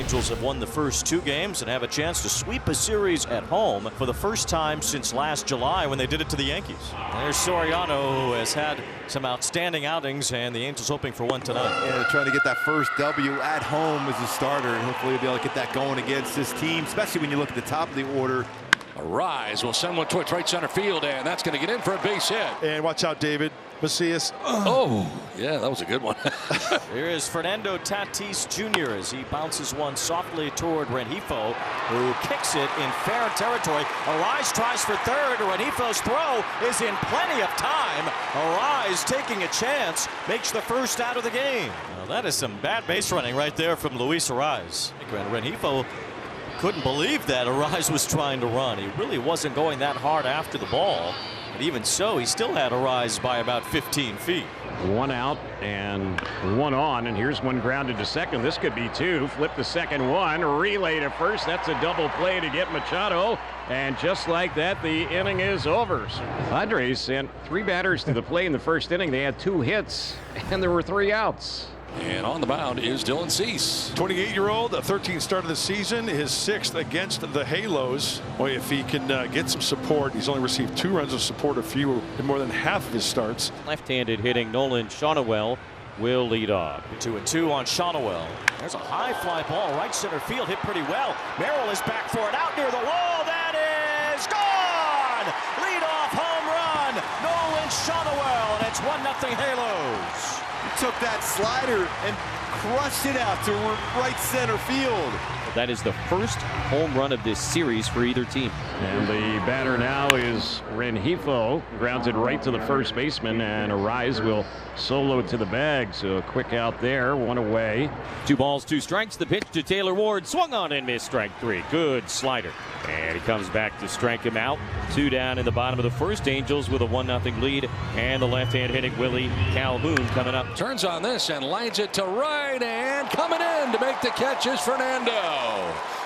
Angels have won the first 2 games and have a chance to sweep a series at home for the first time since last July when they did it to the Yankees. There's Soriano, who has had some outstanding outings, and the Angels hoping for one tonight. Yeah, trying to get that first W at home as a starter, and hopefully he'll be able to get that going against this team, especially when you look at the top of the order. Arise will send one towards right center field, and that's going to get in for a base hit. And watch out, David Macias. Oh, yeah, that was a good one. Here is Fernando Tatis Jr. as he bounces one softly toward Rengifo, who kicks it in fair territory. Arise tries for third. Rengifos throw is in plenty of time. Arise taking a chance, makes the first out of the game. Now, that is some bad base running right there from Luis Arise. Rengifo couldn't believe that Arise was trying to run. He really wasn't going that hard after the ball. But even so, he still had Arise by about 15 feet. 1 out and 1 on, and here's one grounded to second. This could be 2. Flip the second one, relay to first. That's a double play to get Machado, and just like that, the inning is over. Padres sent 3 batters to the plate in the first inning. They had 2 hits, and there were 3 outs. And on the mound is Dylan Cease. 28-year-old, a 13th start of the season, his 6th against the Halos. Boy, if he can get some support, he's only received 2 runs of support, a few in more than half of his starts. Left-handed hitting Nolan Shawnuel will lead off. 2-2 on Shawnuel. There's a high fly ball, right center field, hit pretty well. Merrill is back for it, out near the wall. That is gone! Leadoff home run, Nolan Shawnuel, and it's 1-0 Halos. He took that slider and crushed it out to right center field. That is the first home run of this series for either team. And the batter now is Rengifo. Grounds it right to the first baseman, and Arise will solo to the bag. So a quick out there, 1 away. 2 balls, 2 strikes. The pitch to Taylor Ward. Swung on and missed, strike 3. Good slider. And he comes back to strike him out. 2 down in the bottom of the first. Angels with a 1-0 lead. And the left-hand hitting Willie Calhoun coming up. Turns on this and lines it to right, and coming in to make the catch is Fernando.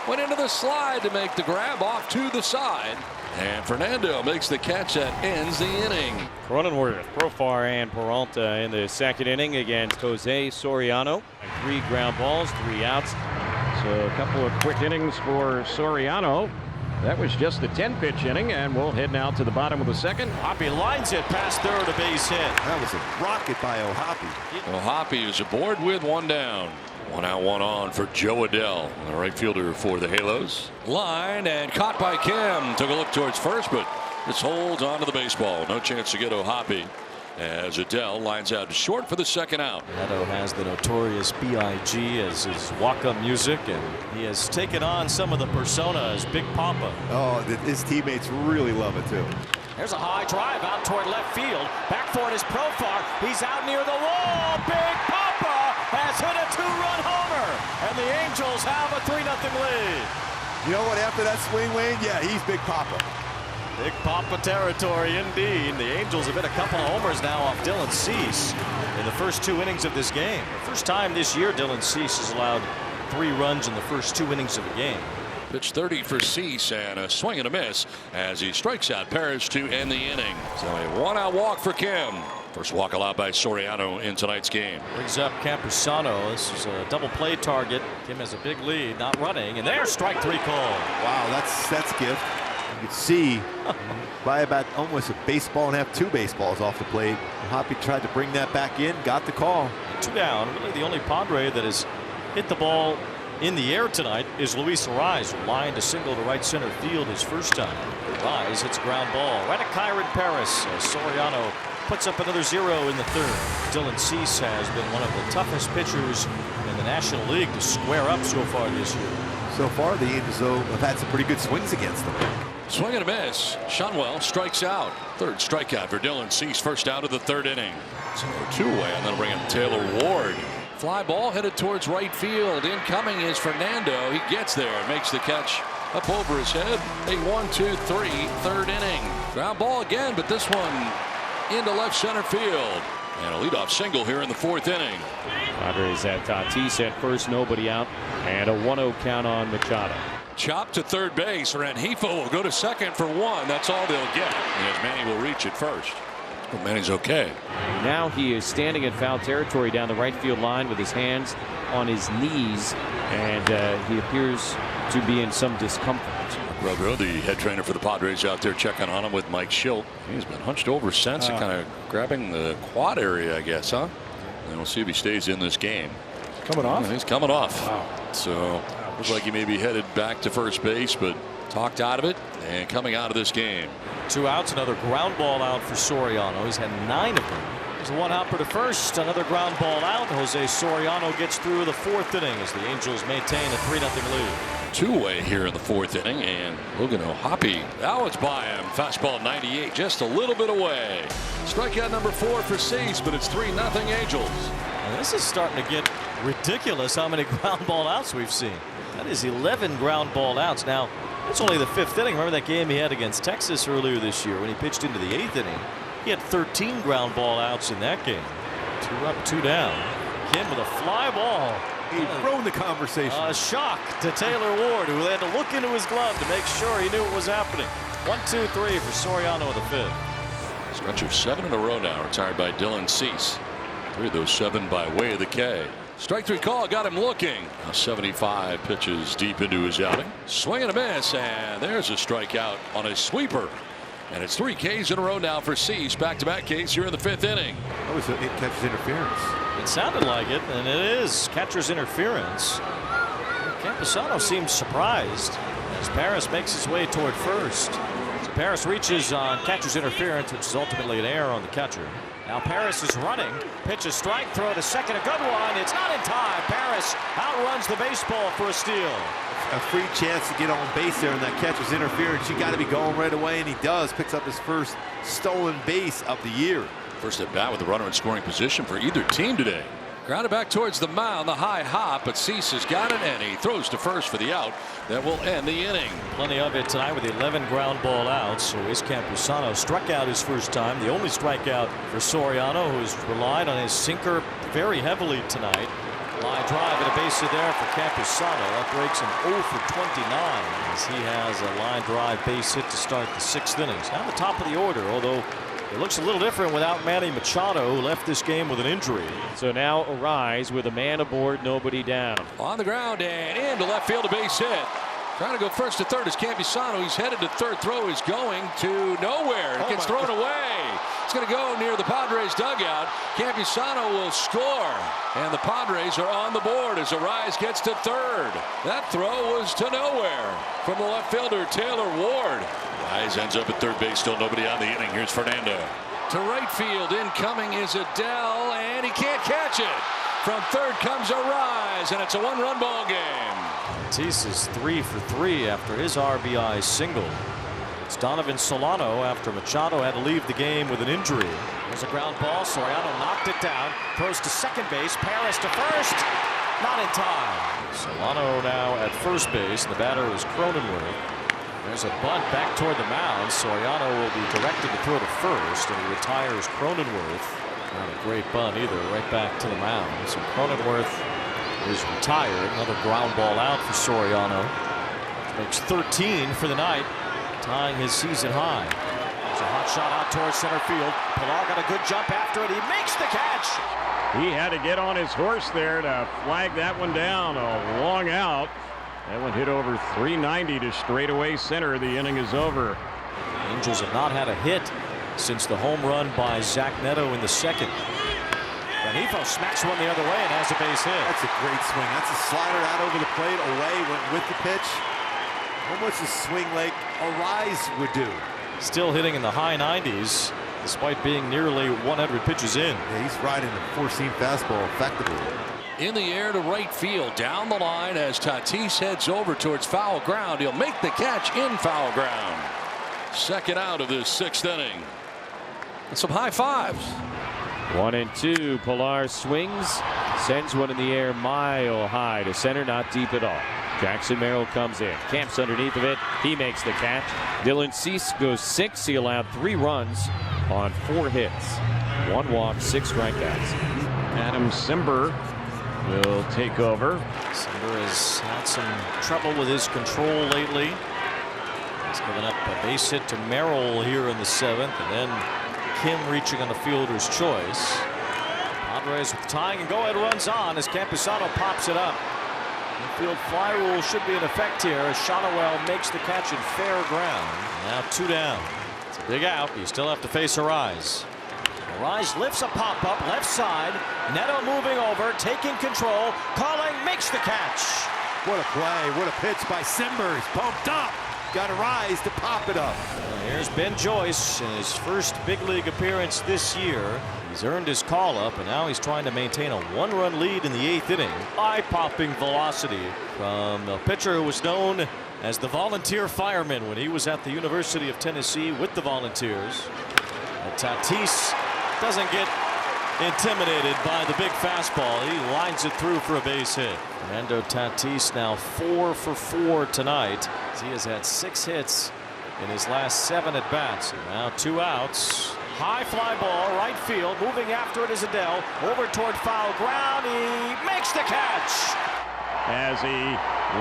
Went into the slide to make the grab off to the side. And Fernando makes the catch that ends the inning. Cronenworth, Profar, and Peralta in the second inning against Jose Soriano. 3 ground balls, 3 outs. So a couple of quick innings for Soriano. That was just the 10-pitch inning, and we'll head now to the bottom of the second. Hoppy lines it past third, a base hit. That was a rocket by O'Hoppe. O'Hoppe is aboard with 1 down. 1 out, 1 on for Joe Adell, the right fielder for the Halos. Line and caught by Kim. Took a look towards first, but this holds on to the baseball. No chance to get O'Hoppe as Adell lines out to short for the second out. Neto has the notorious B.I.G. as his walk-up music, and he has taken on some of the persona as Big Papa. Oh, his teammates really love it too. There's a high drive out toward left field. Back for it is Profar. He's out near the wall. Big Papa has hit a 2-run homer, and the Angels have a 3-0 lead. You know what? After that swing, Wayne, yeah, he's Big Papa. Big Papa territory indeed. The Angels have hit a couple of homers now off Dylan Cease in the first 2 innings of this game. The first time this year Dylan Cease has allowed 3 runs in the first 2 innings of a game. Pitch 30 for Cease, and a swing and a miss as he strikes out Parrish to end the inning. So a 1-out walk for Kim. First walk allowed by Soriano in tonight's game. Brings up Camposano. This is a double play target. Kim has a big lead, not running, and there's strike 3 call. Wow, that's gift. You can see by about almost a baseball and a half, 2 baseballs off the plate. Hoppy tried to bring that back in, got the call. 2 down. Really the only Padre that has hit the ball in the air tonight is Luis Arise, who lined a single to right center field his first time. Arise hits ground ball right at Kyron Paris. Soriano puts up another 0 in the third. Dylan Cease has been one of the toughest pitchers in the National League to square up so far this year. So far, the Angels, though, have had some pretty good swings against them. Swing and a miss. Shawnuel strikes out. Third strikeout for Dylan Cease. First out of the third inning. So 2 away, and that'll bring up Taylor Ward. Fly ball headed towards right field. Incoming is Fernando. He gets there and makes the catch up over his head. A 1-2-3 third inning. Ground ball again, but this one into left center field. And a leadoff single here in the 4th inning. Padres at Tatis at first, nobody out, and a 1-0 count on Machado. Chop to third base. Rengifo will go to second for 1. That's all they'll get, as Manny will reach at first. Oh, man, he's okay. Now he is standing in foul territory down the right field line with his hands on his knees, and he appears to be in some discomfort. Rogo, the head trainer for the Padres, out there checking on him with Mike Schilt. He's been hunched over since and kind of grabbing the quad area, I guess, huh? And we'll see if he stays in this game. Coming off? Yeah, he's coming off. Wow. So looks like he may be headed back to first base, but talked out of it and coming out of this game. 2 outs, another ground ball out for Soriano. He's had 9 of them. There's a 1 hopper to first, another ground ball out. Jose Soriano gets through the 4th inning as the Angels maintain a 3-0 lead. Two-way here in the 4th inning, and Lugano hoppy. Now it's by him. Fastball 98, just a little bit away. Strikeout number 4 for Cease, but it's 3-0 Angels. And this is starting to get ridiculous how many ground ball outs we've seen. That is 11 ground ball outs. Now, it's only the 5th inning. Remember that game he had against Texas earlier this year when he pitched into the 8th inning? He had 13 ground ball outs in that game. 2 up, 2 down. Kim with a fly ball. He'd thrown the conversation. A shock to Taylor Ward, who had to look into his glove to make sure he knew what was happening. 1, 2, 3 for Soriano in the 5th. Stretch of 7 in a row now, retired by Dylan Cease. 3 of those 7 by way of the K. Strike 3 call got him looking. Now 75 pitches deep into his outing. Swing and a miss, and there's a strikeout on a sweeper. And it's 3 Ks in a row now for Cease. Back-to-back Ks here in the 5th inning. That was a catcher's interference. It sounded like it, and it is catcher's interference. Camposano seems surprised as Paris makes his way toward first. So Paris reaches on catcher's interference, which is ultimately an error on the catcher. Now Paris is running. Pitch a strike, throw to second, a good one. It's not in time. Paris outruns the baseball for a steal. A free chance to get on base there in that catcher's interference. You got to be going right away, and he does. Picks up his first stolen base of the year. First at bat with the runner in scoring position for either team today. Grounded back towards the mound, the high hop, but Cease has got it, and he throws to first for the out. That will end the inning. Plenty of it tonight with 11 ground ball outs. So Luis Campusano struck out his first time. The only strikeout for Soriano, who's relied on his sinker very heavily tonight. Line drive and a base hit there for Campusano. That breaks him 0 for 29 as he has a line drive base hit to start the 6th inning. Now the top of the order, although it looks a little different without Manny Machado, who left this game with an injury. So now Arise with a man aboard, nobody down. On the ground and into left field, a base hit. Trying to go first to third is Campusano. He's headed to third. Throw is going to nowhere. It gets thrown away. It's going to go near the Padres dugout. Campusano will score, and the Padres are on the board as Arise gets to third. That throw was to nowhere from the left fielder Taylor Ward. Arise ends up at third base, still nobody on the inning. Here's Fernando. To right field, incoming is Adele, and he can't catch it. From third comes Arise, and it's a 1-run ball game. Tatis is 3 for 3 after his RBI single. It's Donovan Solano after Machado had to leave the game with an injury. There's a ground ball. Soriano knocked it down. Throws to second base. Paris to first. Not in time. Solano now at first base. The batter is Cronenworth. There's a bunt back toward the mound. Soriano will be directed to throw to first, and he retires Cronenworth. Not a great bunt either. Right back to the mound. So Cronenworth is retired. Another ground ball out for Soriano. Makes 13 for the night, tying his season high. There's a hot shot out towards center field. Pilar got a good jump after it. He makes the catch. He had to get on his horse there to flag that one down. A long out. That one hit over 390 to straightaway center. The inning is over. The Angels have not had a hit since the home run by Zach Neto in the 2nd. Renifo smacks one the other way and has a base hit. That's a great swing. That's a slider out over the plate, away, went with the pitch. Almost a swing like Arise would do. Still hitting in the high 90s, despite being nearly 100 pitches in. Yeah, he's riding a four-seam fastball effectively. In the air to right field, down the line as Tatis heads over towards foul ground. He'll make the catch in foul ground. Second out of this 6th inning. And some high fives. 1-2. Pilar swings, sends one in the air mile high to center, not deep at all. Jackson Merrill comes in, camps underneath of it. He makes the catch. Dylan Cease goes 6. He allowed 3 runs on 4 hits. 1 walk, 6 strikeouts. Adam Simber will take over. Simber has had some trouble with his control lately. He's given up a base hit to Merrill here in the 7th, and then him reaching on the fielder's choice. Padres with tying and go-ahead runs on as Campusano pops it up. Infield fly rule should be in effect here as Shotwell makes the catch in fair ground. Now 2 down. It's a big out. You still have to face Arise. Arise lifts a pop-up left side. Neto moving over, taking control. Calling makes the catch. What a play. What a pitch by Simbers. Pumped up. Got Arise to pop it up. Here's Ben Joyce in his first big league appearance this year. He's earned his call-up, and now he's trying to maintain a 1-run lead in the 8th inning. Eye-popping velocity from the pitcher who was known as the volunteer fireman when he was at the University of Tennessee with the Volunteers. And Tatis doesn't get intimidated by the big fastball. He lines it through for a base hit. Fernando Tatis now 4 for 4 tonight. He has had 6 hits in his last 7 at-bats. Now 2 outs. High fly ball, right field. Moving after it is Adele. Over toward foul ground. He makes the catch. As he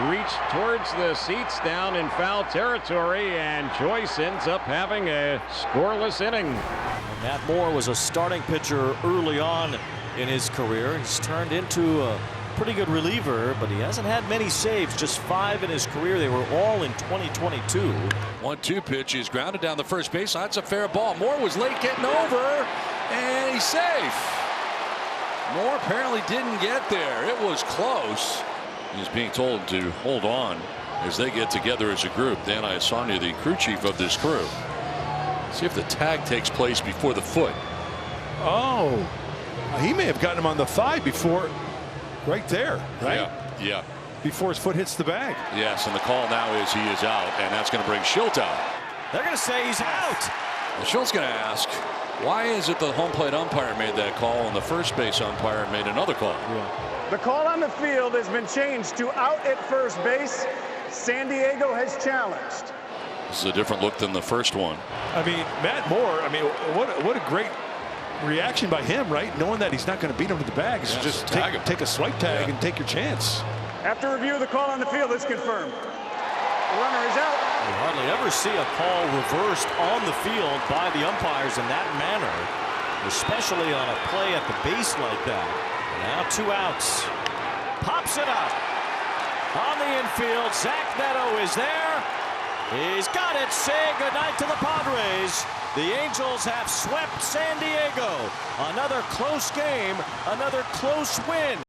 reached towards the seats down in foul territory, and Joyce ends up having a scoreless inning. Matt Moore was a starting pitcher early on in his career. He's turned into a pretty good reliever, but he hasn't had many saves, just 5 in his career. They were all in 2022. 1-2 pitch. He's grounded down the first base. That's a fair ball. Moore was late getting over, and he's safe. Moore apparently didn't get there. It was close. He's being told to hold on as they get together as a group. Dan Iasani, the crew chief of this crew. See if the tag takes place before the foot. Oh, he may have gotten him on the thigh before, right there, right? Yeah. Before his foot hits the bag. Yes, and the call now is he is out, and that's going to bring Schilt out. They're going to say he's out. Well, Schilt's going to ask, why is it the home plate umpire made that call and the first base umpire made another call? Yeah. The call on the field has been changed to out at first base. San Diego has challenged. This is a different look than the first one. I mean, Matt Moore, I mean, what a great reaction by him, right? Knowing that he's not going to beat him to the bag. It's just take a swipe tag and take your chance. After review of the call on the field, it's confirmed. The runner is out. You hardly ever see a call reversed on the field by the umpires in that manner, especially on a play at the base like that. Now 2 outs. Pops it up. On the infield, Zach Neto is there. He's got it. Say goodnight to the Padres. The Angels have swept San Diego. Another close game, another close win.